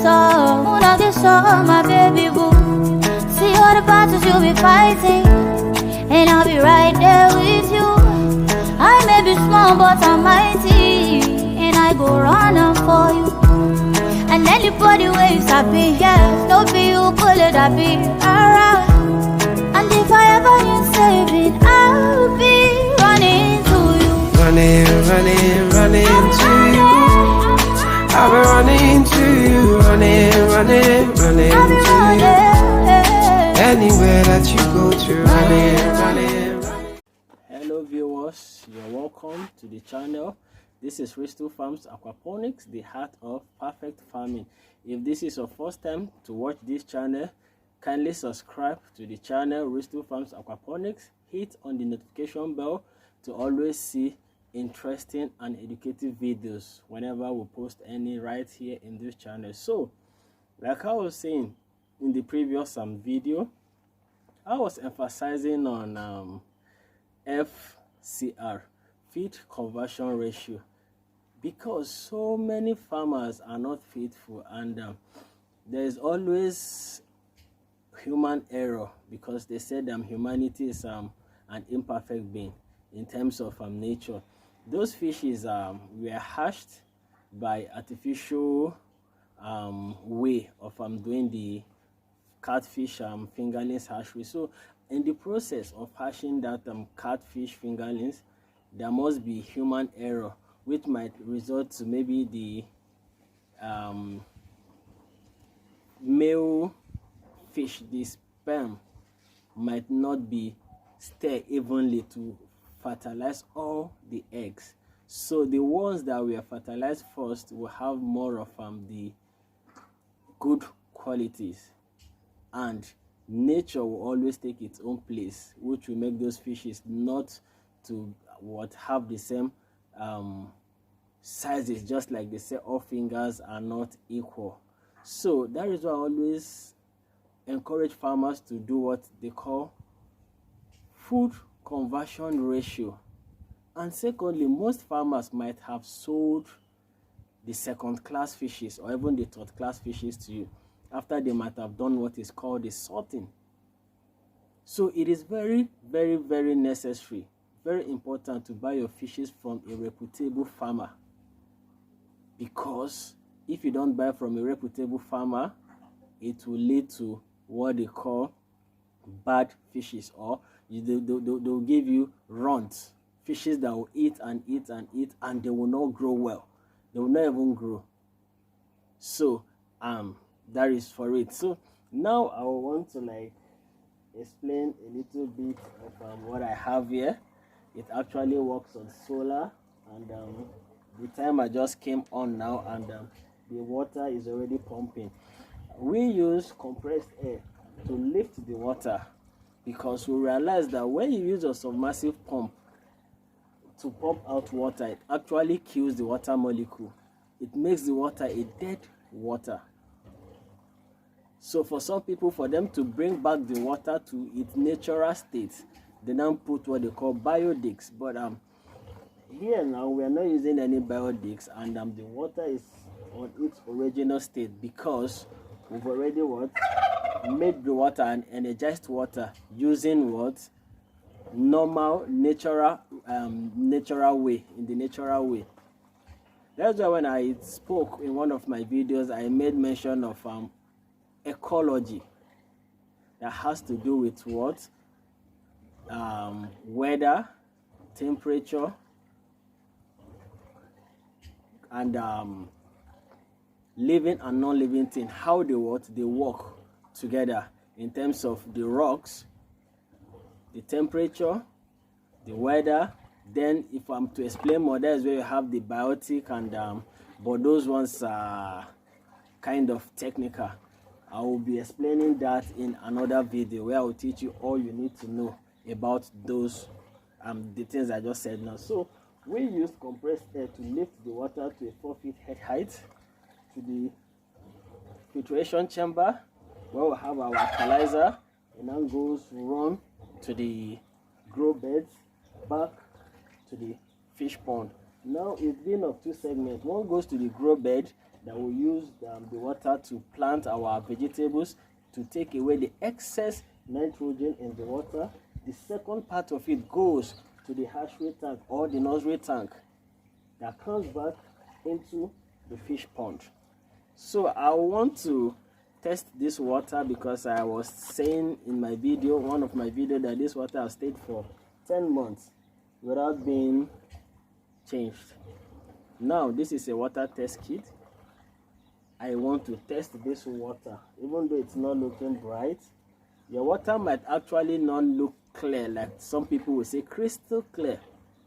saw, my baby boo. See all the battles you'll be fighting, and I'll be right there with you. I may be small, but I'm mighty, and I go running for you. And anybody waves, I be yes, no be you pull it, I be around. And if I ever need saving, I'll be running to you. Running to you. I'll be running to you. Running to you. Anywhere that you go to, running. Hello viewers, you're welcome to the channel. This is Risto Farms Aquaponics, the heart of perfect farming. If this is your first time to watch this channel, kindly subscribe to the channel Risto Farms Aquaponics. Hit on the notification bell to always see interesting and educative videos whenever we post any right here in this channel. So, like I was saying in the previous video, I was emphasizing on FCR, feed conversion ratio, because so many farmers are not faithful, and there is always human error, because they said humanity is an imperfect being in terms of nature. Those fishes were hatched by artificial way of doing the catfish fingerlings hatchery. So in the process of hatching that catfish fingerlings, there must be human error, which might result to maybe the male fish, the sperm, might not be stirred evenly to fertilize all the eggs. So the ones that were fertilized first will have more of the good qualities, and nature will always take its own place, which will make those fishes not to have the same sizes, just like they say all fingers are not equal. So that is why I always encourage farmers to do what they call food conversion ratio. And secondly, most farmers might have sold the second class fishes or even the third class fishes to you after they might have done what is called the sorting. So it is very, very, very necessary, very important to buy your fishes from a reputable farmer, because if you don't buy from a reputable farmer, it will lead to what they call bad fishes, or they'll give you runts, fishes that will eat and eat and eat, and they will not grow well. They will not even grow. So that is for it. So now I want to explain a little bit of what I have here. It actually works on solar, and the timer just came on now, and the water is already pumping. We use compressed air to lift the water, because we realize that when you use a submersive pump to pump out water, it actually kills the water molecule. It makes the water a dead water. So for some people, for them to bring back the water to its natural state, they now put what they call biodics. But here now we are not using any biodics, and the water is on its original state, because we've already made the water an energized water using normal natural way, in the natural way. That's why when I spoke in one of my videos, I made mention of ecology, that has to do with weather, temperature, and living and non-living things, how they work together in terms of the rocks, the temperature, the weather. Then if I'm to explain more, that's where you have the biotic, and but those ones are kind of technical. I will be explaining that in another video, where I will teach you all you need to know about those the things I just said now. So we use compressed air to lift the water to a 4 feet head height to the filtration chamber, where we have our alkalizer, and then goes run to the grow beds, back to the fish pond. Now it's been of two segments. One goes to the grow bed, that we use the water to plant our vegetables, to take away the excess nitrogen in the water. The second part of it goes to the hatchery tank or the nursery tank that comes back into the fish pond. So I want to test this water because I was saying in my video, one of my videos, that this water has stayed for 10 months without being changed. Now this is a water test kit. I want to test this water. Even though it's not looking bright, your water might actually not look clear, like some people will say crystal clear.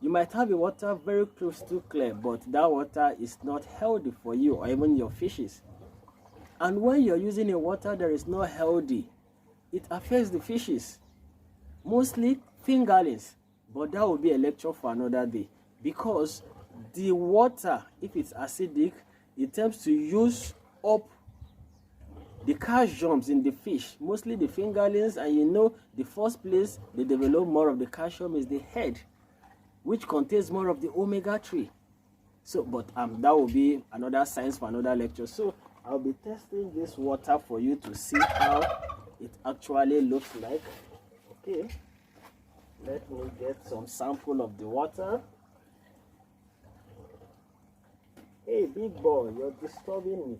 You might have a water very crystal clear, but that water is not healthy for you or even your fishes. And when you're using a water that is not healthy, it affects the fishes, mostly fingerlings. But that will be a lecture for another day, because the water, if it's acidic, it tends to use up the calciums in the fish, mostly the fingerlings. And you know, the first place they develop more of the calcium is the head, which contains more of the omega-3. So, but that will be another science for another lecture. So I'll be testing this water for you to see how it actually looks like. Okay, let me get some sample of the water. Hey, big boy, you're disturbing me.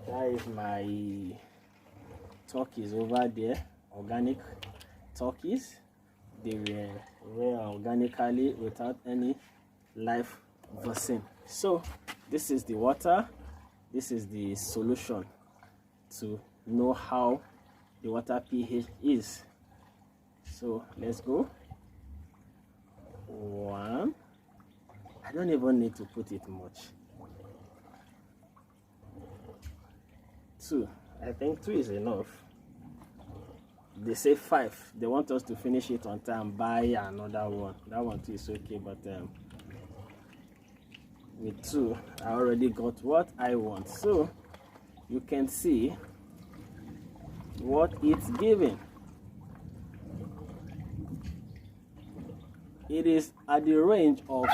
That is my turkeys over there, organic turkeys. They were organically without any live vaccine. So this is the water, this is the solution to know how the water pH is. So let's go. 1. I don't even need to put it much. 2. I think 2 is enough. They say 5. They want us to finish it on time, buy another one. That one too is okay, but with 2 I already got what I want. So you can see what it's giving. It is at the range of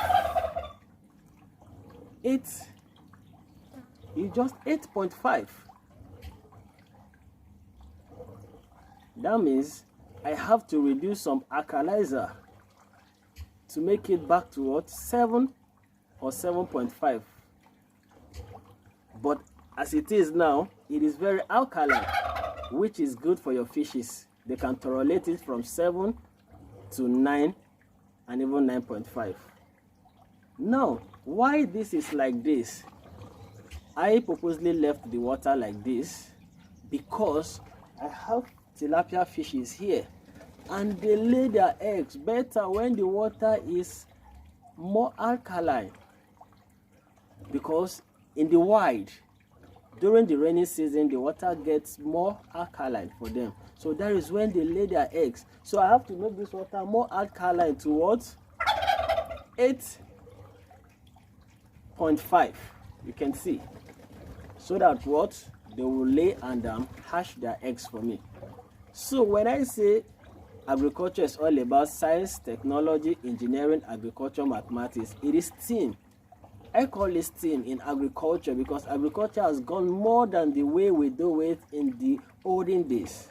8. It's just 8.5. That means I have to reduce some alkalizer to make it back to what, 7 or 7.5. But as it is now, it is very alkaline, which is good for your fishes. They can tolerate it from 7 to 9 and even 9.5. Now, why this is like this? I purposely left the water like this because I have tilapia fishes here, and they lay their eggs better when the water is more alkaline, because in the wild during the rainy season the water gets more alkaline for them. So that is when they lay their eggs. So I have to make this water more alkaline towards 8.5. you can see, so that what they will lay and hatch their eggs for me. So when I say agriculture is all about science, technology, engineering, agriculture, mathematics, it is STEAM. I call it STEAM in agriculture because agriculture has gone more than the way we do it in the olden days.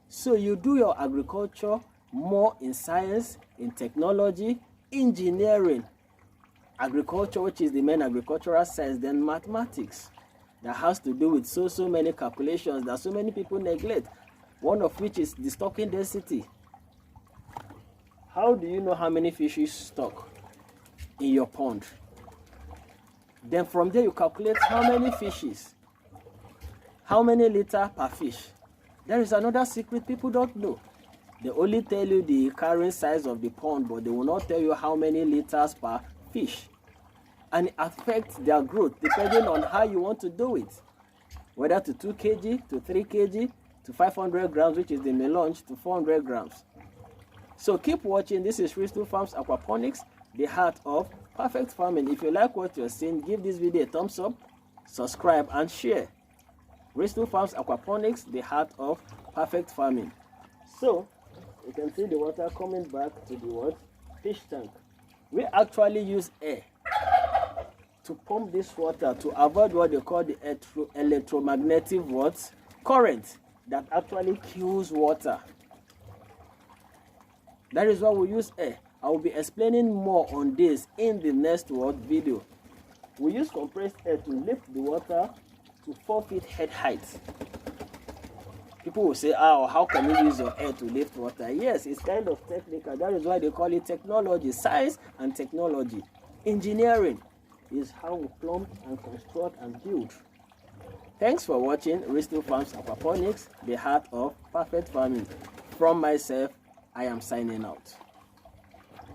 So you do your agriculture more in science, in technology, engineering, agriculture, which is the main agricultural science, then mathematics, that has to do with so many calculations that so many people neglect. One of which is the stocking density. How do you know how many fish you stock in your pond? Then from there you calculate how many fishes, how many liters per fish. There is another secret people don't know. They only tell you the carrying size of the pond, but they will not tell you how many liters per fish. And it affects their growth depending on how you want to do it. Whether to 2 kg, to 3 kg, to 500 grams, which is the melange, to 400 grams. So keep watching. This is Crystal Farms Aquaponics, the heart of perfect farming. If you like what you're seeing, give this video a thumbs up, subscribe and share. Crystal Farms Aquaponics, the heart of perfect farming. So you can see the water coming back to the what? Fish tank. We actually use air to pump this water to avoid what they call the electromagnetic what? Current that actually kills water. That is why we use air. I will be explaining more on this in the next video. We use compressed air to lift the water to 4 feet head height. People will say, oh, how can you use your air to lift water? Yes, it's kind of technical. That is why they call it technology. Science and technology. Engineering is how we plumb and construct and build. Thanks for watching Risto Farms Aquaponics, the heart of perfect farming. From myself, I am signing out.